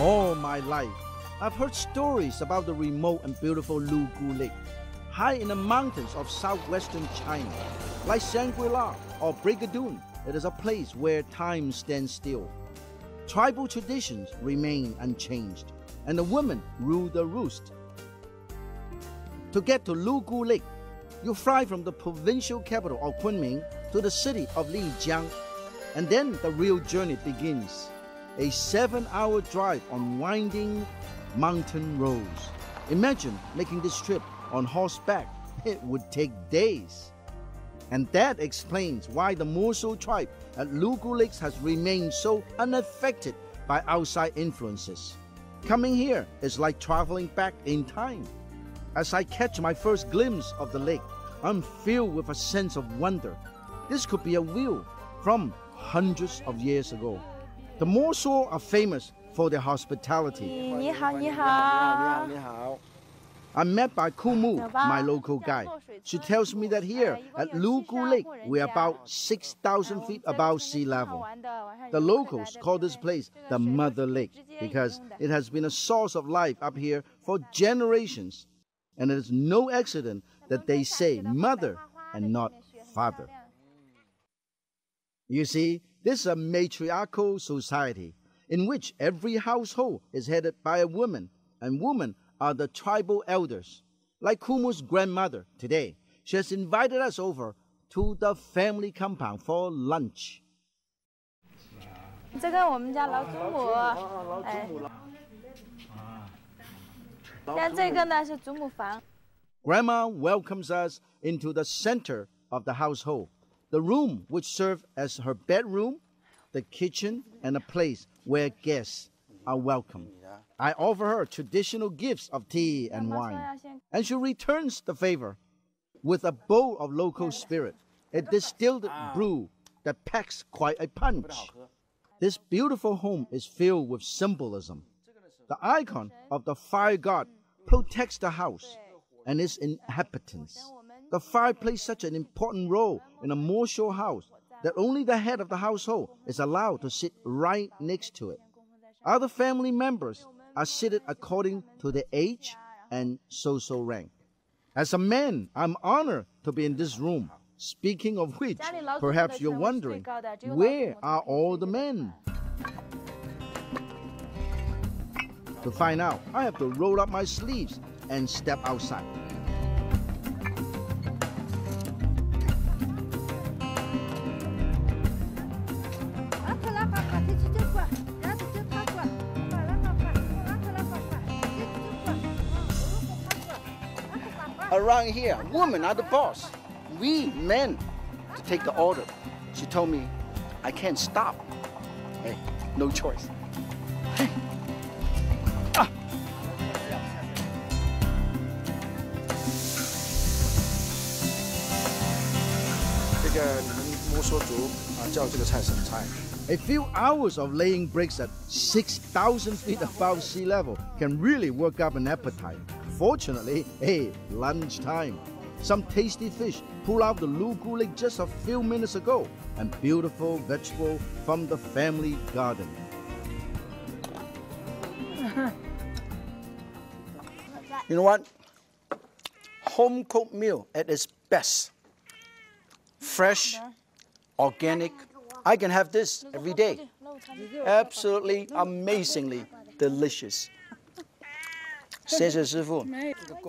All my life, I've heard stories about the remote and beautiful Lugu Lake, high in the mountains of southwestern China. Like Shangri-La or Brigadoon, it is a place where time stands still. Tribal traditions remain unchanged, and the women rule the roost. To get to Lugu Lake, you fly from the provincial capital of Kunming to the city of Lijiang, and then the real journey begins. A 7-hour drive on winding mountain roads. Imagine making this trip on horseback. It would take days. And that explains why the Moshuo tribe at Lugu Lake has remained so unaffected by outside influences. Coming here is like traveling back in time. As I catch my first glimpse of the lake, I'm filled with a sense of wonder. This could be a view from hundreds of years ago. The Moshuo are famous for their hospitality. 你好，你好。 I'm met by Kumu, my local guide. She tells me that here at Lugu Lake, we're about 6,000 feet above sea level. The locals call this place the Mother Lake because it has been a source of life up here for generations. And it is no accident that they say mother and not father. You see, this is a matriarchal society in which every household is headed by a woman, and women are the tribal elders. Like Kumu's grandmother today, she has invited us over to the family compound for lunch. 这个我们家老祖母，像这个呢是祖母房。 Grandma welcomes us into the center of the household, the room which serves as her bedroom, the kitchen, and a place where guests are welcome. I offer her traditional gifts of tea and wine, and she returns the favor with a bowl of local spirit, a distilled brew that packs quite a punch. This beautiful home is filled with symbolism. The icon of the fire god protects the house and its inhabitants. The fire plays such an important role in a Moshuo house that only the head of the household is allowed to sit right next to it. Other family members are seated according to their age and social rank. As a man, I'm honored to be in this room. Speaking of which, perhaps you're wondering, where are all the men? To find out, I have to roll up my sleeves and step outside. Around here, women are the boss. We men to take the order. She told me I can't stop. Hey, no choice. Hey. Ah. 这个你们摩梭族叫这个菜什么菜？ A few hours of laying bricks at 6,000 feet above sea level can really work up an appetite. Fortunately, hey, lunchtime. Some tasty fish pulled out the Lugu Lake just a few minutes ago, and beautiful vegetable from the family garden. You know what? Home cooked meal at its best. Fresh, organic. I can have this every day. Absolutely, amazingly delicious. 谢谢师傅.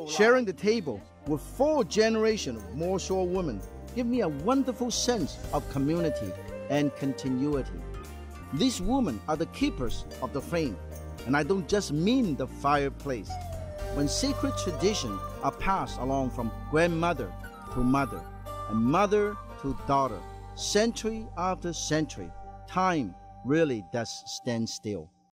Sharing the table with 4 generations of Moshuo women give me a wonderful sense of community and continuity. These women are the keepers of the flame, and I don't just mean the fireplace. When sacred traditions are passed along from grandmother to mother, and mother to daughter, century after century, time really does stand still.